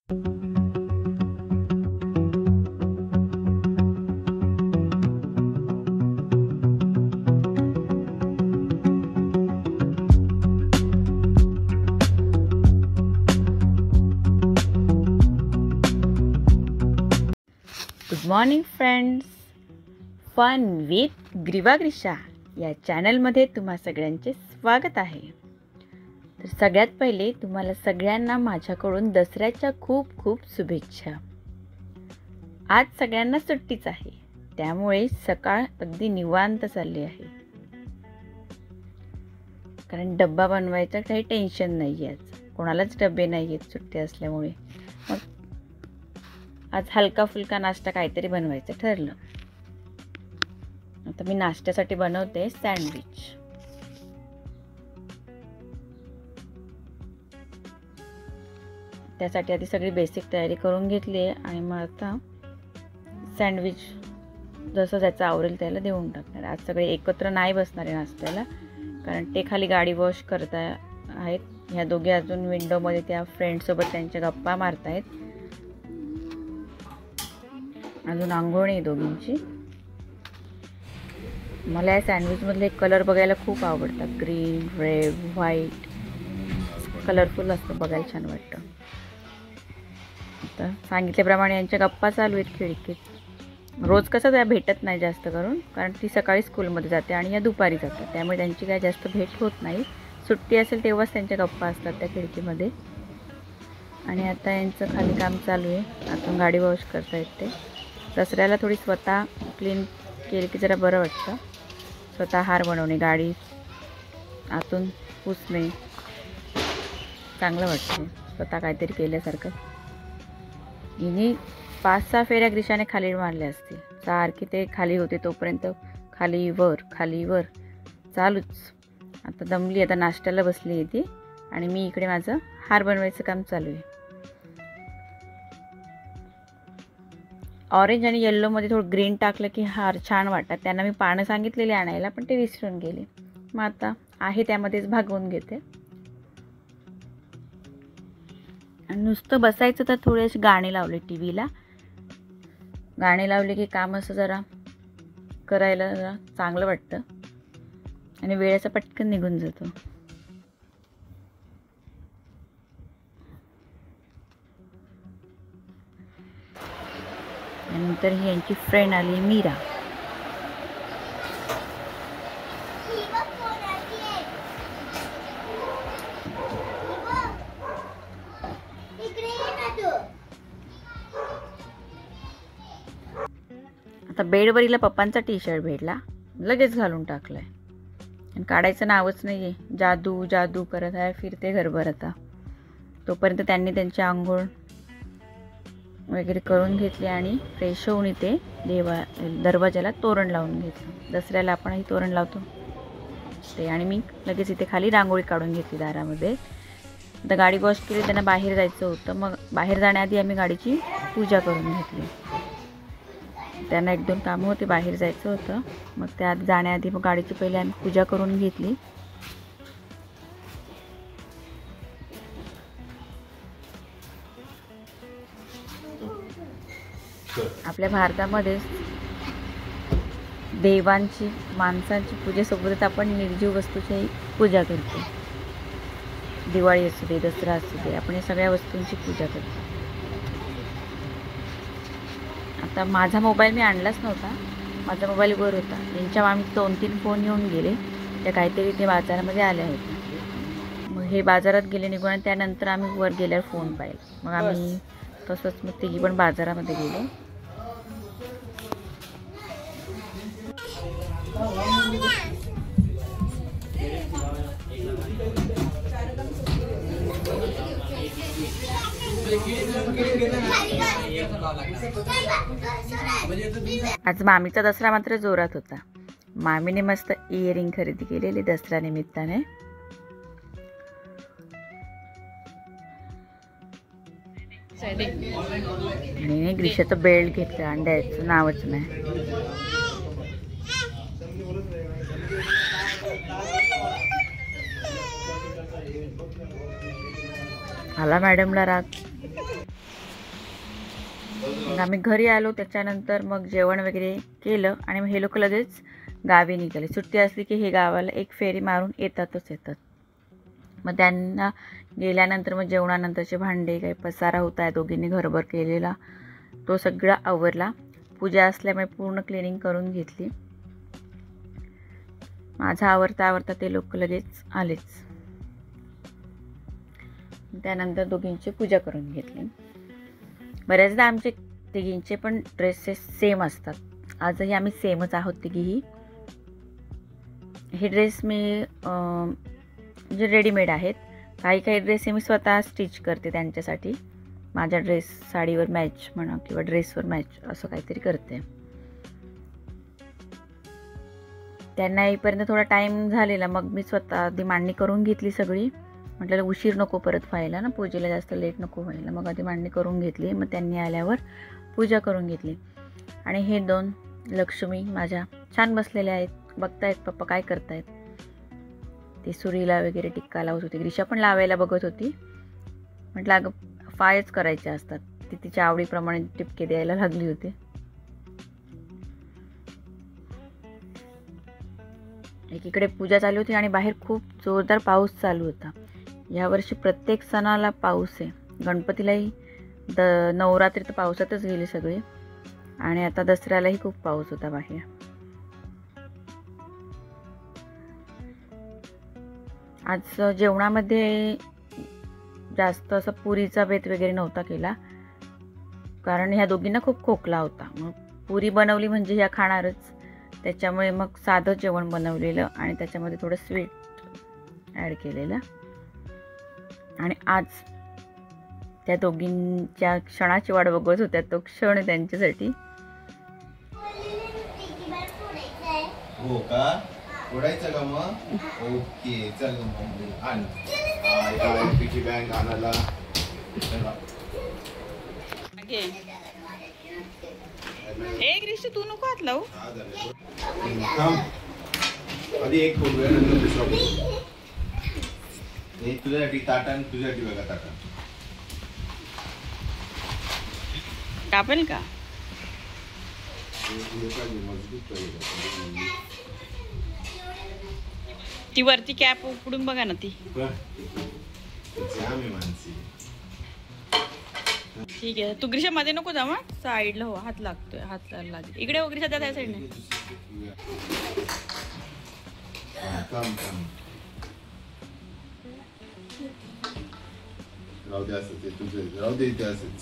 Good morning friends, fun with Greeva Greesha या चॅनलमध्ये तुम्हा सगळ्यांचे स्वागत आहे। तर सगळ्यात पहिले तुम्हाला सगळ्यांना माझ्याकडून दसऱ्याच्या खूप खूप शुभेच्छा। आज सगळ्यांना सुट्टीच आहे, त्यामुळे सकाळ अगदी निवांत चालली आहे, कारण डब्बा बनवायचं काही टेन्शन नाही आहे। आज कोणालाच डबे नाही आहेत सुट्टी असल्यामुळे, मग आज हलका फुलका नाश्ता काहीतरी बनवायचं ठरलं। आता मी नाश्त्यासाठी बनवते सँडविच। त्यासाठी आधी सगळी बेसिक तयारी करून घेतली आहे आणि मग आता सँडविच जसं ज्याचं आवरेल त्याला देऊन टाकणार। आज सगळे एकत्र नाही बसणार आहे नाश्त्याला, कारण ते खाली गाडी वॉश करता आहेत। ह्या दोघे अजून विंडोमध्ये त्या फ्रेंडसोबत त्यांच्या गप्पा मारतायत। अजून आंघोळ नाही दोघींची। मला या सँडविचमधले कलर बघायला खूप आवडतात, ग्रीन, रेड, व्हाईट, कलरफुल असतं, बघायला छान वाटतं। आता सांगितल्याप्रमाणे यांच्या गप्पा चालू आहेत खिडकीत। रोज कसं त्या भेटत नाही जास्त करून, कारण ती सकाळी स्कूलमध्ये जाते आणि या दुपारी जातात, त्यामुळे त्यांची काय जास्त भेट होत नाही। सुट्टी असेल तेव्हाच त्यांच्या गप्पा असतात त्या खिडकीमध्ये। आणि आता यांचं खाली काम चालू आहे, आतून गाडी वॉश करतायत ते। दसऱ्याला थोडी स्वतः क्लीन केली की जरा बरं वाटतं। स्वतः हार बनवणे, गाडी आतून पुसणे चांगलं वाटतं, स्वतः काहीतरी केल्यासारखं। हिने 5-6 फेऱ्या ग्रीशाने खाली मारल्या असतील, सारखी ते खाली होते तोपर्यंत खाली वर चालूच। आता दमली, आता नाश्त्याला बसली आहे ती आणि मी इकडे माझं हार बनवायचं काम चालू आहे। ऑरेंज आणि येल्लोमध्ये थोडं ग्रीन टाकलं की हार छान वाटतात। त्यांना मी पानं सांगितलेले आणायला, पण ते विसरून गेले। मग आता आहे त्यामध्येच भागवून घेते। आणि नुसतं बसायचं तर थोडेसे गाणे लावले टीव्हीला। गाणे लावले की काम असं जरा करायला जरा चांगलं वाटतं आणि वेळेचा पटकन निघून जातो। नंतर ही यांची फ्रेंड आली मीरा। आता बेडवरीला पप्पांचा टी शर्ट भेटला, लगेच घालून टाकलाय आणि काढायचं नावच नाही आहे। जादू जादू करत आहे, फिरते घरभर। आता तोपर्यंत त्यांनी त्यांची आंघोळ वगैरे करून घेतली आणि फ्रेश होऊन इथे दरवाजाला तोरण लावून घेतलं। दसऱ्याला आपणही तोरण लावतो ते। आणि मी लगेच इथे खाली रांगोळी काढून घेतली दारामध्ये। आता गाडी वॉश केली, त्यांना बाहेर जायचं होतं, मग बाहेर जाण्याआधी आम्ही गाडीची पूजा करून घेतली। त्यांना 1-2 कामं होते, बाहेर जायचं होतं, मग त्यात जाण्याआधी मग गाडीची पहिले आम्ही पूजा करून घेतली। आपल्या भारतामध्ये देवांची, माणसांची पूजेसोबतच आपण निर्जीव वस्तूची पूजा करतो। दिवाळी असू दे, दसरा असू दे, आपण या सगळ्या वस्तूंची पूजा करतो। आता माझा मोबाईल मी आणलाच नव्हता, माझा मोबाईल वर होता। त्यांच्या मामी 2-3 फोन येऊन गेले, त्या काहीतरी ते बाजारामध्ये आल्या होत्या। मग हे बाजारात गेले निघून आणि त्यानंतर आम्ही वर गेल्यावर फोन पाहिला। मग आम्ही तसंच मग तिघी पण बाजारामध्ये गेलो। आज मामीचा दसरा मात्र जोरात होता। मामीने मस्त इयरिंग खरेदी केलेली दसरा निमित्ताने। आणि ग्रीशाचं बेल्ट घेतलं आणि द्यायचं नावच नाही। आला मॅडमला राग। मग आम्ही घरी आलो. त्याच्यानंतर मग जेवण वगैरे केलं आणि मग हे लोक लगेच गावी निघाले. सुट्टी असली की हे गावाला एक फेरी मारून येतातच येतात. मग त्यांना गेल्यानंतर मग जेवणानंतरचे भांडे काही पसारा होता आहे दोघींनी घरभर केलेला तो सगळा आवरला. पूजा असल्यामुळे पूर्ण क्लिनिंग करून घेतली. माझा आवरता ते लोक लगेच आलेच. त्यानंतर दोघींची पूजा करून घेतली. बऱ्याचदा आमचे तिघींचे पण ड्रेसेस सेम असतात. आजही आम्ही सेमच आहोत तिघीही. हे ड्रेस मी म्हणजे रेडीमेड आहेत. काही ड्रेस हे मी स्वतः स्टिच करते त्यांच्यासाठी. माझ्या ड्रेस साडीवर मॅच म्हणा किंवा ड्रेसवर मॅच असं काहीतरी करते. त्यांना येईपर्यंत थोडा टाईम झालेला. मग मी स्वतः आधी मांडणी करून घेतली सगळी. म्हटलं उशीर नको परत व्हायला ना, पूजेला जास्त लेट नको व्हायला. मग आधी मांडणी करून घेतली. मग त्यांनी आल्यावर पूजा करून घेतली. आणि हे दोन लक्ष्मी माझ्या छान बसलेल्या आहेत. बघतायत पप्पा काय करतायत. ते सुरीला वगैरे टिक्का लावत होती. ग्रीषा पण लावायला बघत होती. म्हटलं अगं फायच करायचे असतात. ती तिच्या आवडीप्रमाणे टिपके द्यायला लागली होती. एकीकडे पूजा चालू होती आणि बाहेर खूप जोरदार पाऊस चालू होता. यावर्षी प्रत्येक सणाला पाऊस आहे. गणपतीलाही नवरात्री तर पावसातच गेली सगळी. आणि आता दसऱ्यालाही खूप पाऊस होता बाहेर. आज जेवणामध्ये जास्त असं पुरीचा बेत वगैरे नव्हता केला. कारण ह्या दोघींना खूप खोकला होता. मग पुरी बनवली म्हणजे ह्या खाणारच. त्याच्यामुळे मग साधं जेवण बनवलेलं आणि त्याच्यामध्ये थोडं स्वीट ॲड केलेलं. आणि आज त्या दोघींच्या क्षणाची वाट बघत होत्या. तो क्षण त्यांच्यासाठी. हो का, फोडायचं का मग? ओके चल आण. पिगी बँक आणायला. ए ग्रीष्म तू नको हात लावू. आधी एक फोडूया नंतर दुसरा फोडू. हे तुझ्यासाठी ताटा आणि तुझ्यासाठी बघा ताटा. कापेल का? ती वरती कॅप उकडून बघा ना ती. ठीक आहे. तू ग्रीषा मध्ये नको जाऊ. साईडला हो, हात लागतोय. हात लागेल. इकडे हो ग्रीषा, त्या साईडने. राहू दे असं ते तुझं. राहू दे इथे असंच.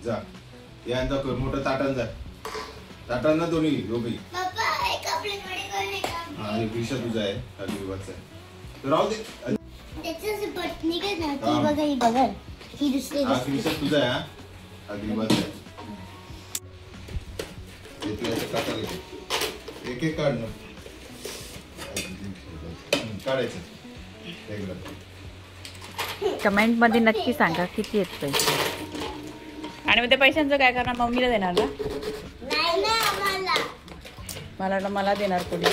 जा यांदा कर मोठं ताटान. जा ताटान ना दोन्ही दोघी. हा हे विषय तुझा आहे. अग्निवाचा आहे. राहू दे. हा विषय तुझा आहे. अग्निवाचा आहे. एक एक काढणं काढायचं. कमेंट मध्ये नक्की सांगा किती आहेत पैसे. आणि मग त्या पैशांचं काय करणार? मम्मीला देणार ना? मला देणार कोणी?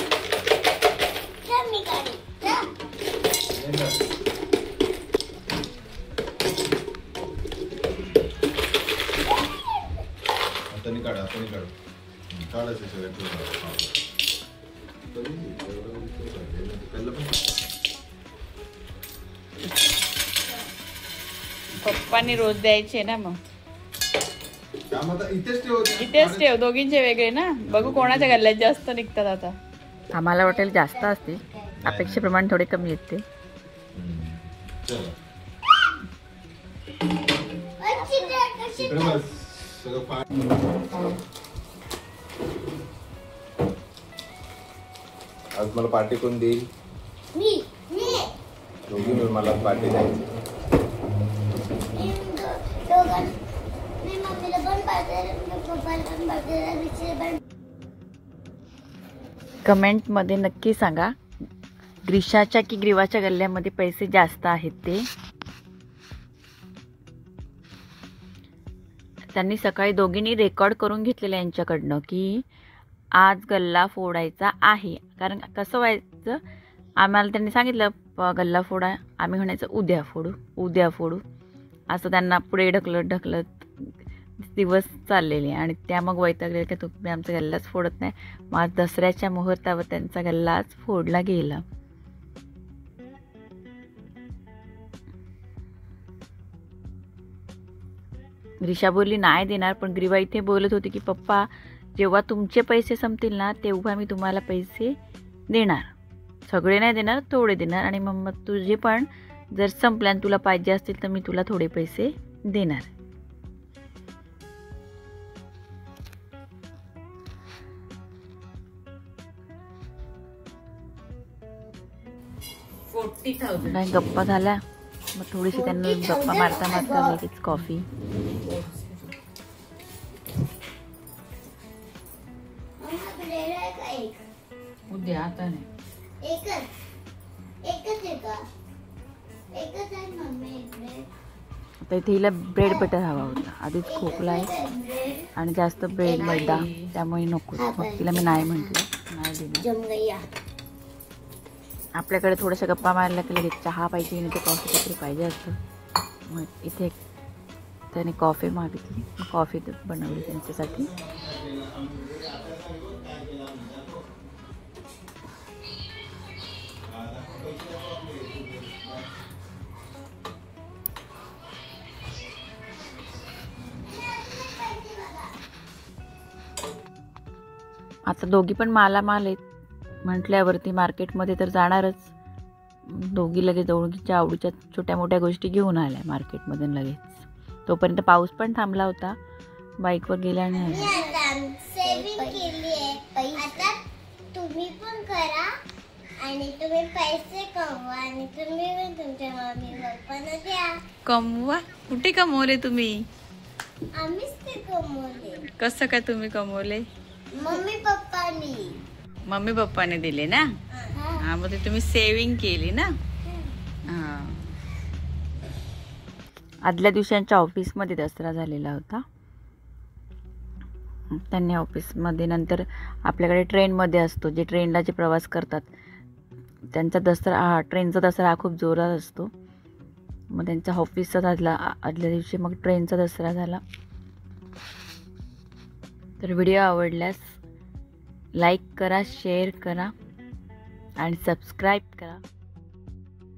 हाताने काढा. काढायचं सगळं. पप्पांनी रोज द्यायचे ना. मग इथेच ठेव. दोघींचे वेगळे ना. बघू कोणाच्या गल्ल्यात जास्त निघतात. आता आम्हाला वाटेल जास्त असते. अपेक्षेप्रमाणे थोडे कमी येते. आज मला पार्टी कोण देईल? दोघी मिळून मला पार्टी द्यायची. कमेंट मध्ये नक्की सांगा ग्रीषाच्या की ग्रीवाच्या गल्ल्यामध्ये पैसे जास्त आहेत ते. त्यांनी सकाळी दोघींनी रेकॉर्ड करून घेतलेलं यांच्याकडनं की आज गल्ला फोडायचा आहे. कारण कसं व्हायचं, आम्हाला त्यांनी सांगितलं गल्ला फोडा, आम्ही म्हणायचं उद्या फोडू उद्या फोडू, असं त्यांना पुढे ढकलत दिवस चाललेले. आणि त्या मग वैतागले की तुम्ही आमचा गल्लाच फोडत नाही. मग आज दसऱ्याच्या मुहूर्तावर त्यांचा गल्लाच फोडला गेला. रिशा बोलली नाही देणार, पण ग्रीवा इथे बोलत होती की पप्पा जेव्हा तुमचे पैसे संपतील ना तेव्हा मी तुम्हाला पैसे देणार, सगळे नाही देणार, थोडे देणार. आणि मग तुझे पण जर संपले आणि तुला पाहिजे असतील तर मी तुला थोडे पैसे देणार. काही गप्पा झाल्या, मग थोडीशी त्यांना गप्पा मारता मारता लगेच कॉफी. उद्या आता नाही, आता इथे हिला ब्रेड बटर हवा होता. आधीच खोकला आहे आणि जास्त ब्रेड मैदा त्यामुळे नको. मग तिला मी नाही म्हटलं, नाही देणार. आपल्याकडे थोड्याशा गप्पा मारल्या की लगेच चहा पाहिजे, नाही तर कॉफी काहीतरी पाहिजे असतं. मग इथे त्याने कॉफी मागितली, कॉफी बनवली त्यांच्यासाठी. आता दोघी पण मालामाल आहेत म्हटल्यावरती मार्केटमध्ये तर जाणारच. दोघी लगेच दोघीच्या आवडीच्या छोट्या मोठ्या गोष्टी घेऊन आल्या मार्केटमध्ये लगेच. तोपर्यंत पाऊस पण थांबला होता. बाईकवर गेल्या आणि आता तुम्ही पण करा आणि तुम्ही पैसे कमवा आणि तुम्ही पण तुमच्या मम्मी पप्पांना द्या. कमवा? कुठे कमवले तुम्ही? आम्हीच ते कमवले. कसं काय तुम्ही कमवले? मम्मी पप्पांनी. मम्मी पप्पाने दिले ना? हा, मग ते तुम्ही सेविंग केली ना? हां. आदल्या दिवसांच्या ऑफिसमध्ये दसरा झालेला होता. त्यांनी ऑफिसमध्ये, नंतर आपल्याकडे ट्रेनमध्ये असतो, जे ट्रेनला जे प्रवास करतात त्यांचा दसरा, ट्रेनचा दसरा हा खूप जोरात असतो. मग त्यांचा ऑफिसचा झाला आदल्या दिवशी, मग ट्रेनचा दसरा झाला. तर व्हिडिओ आवडल्यास लाईक करा, शेअर करा आणि सबस्क्राईब करा.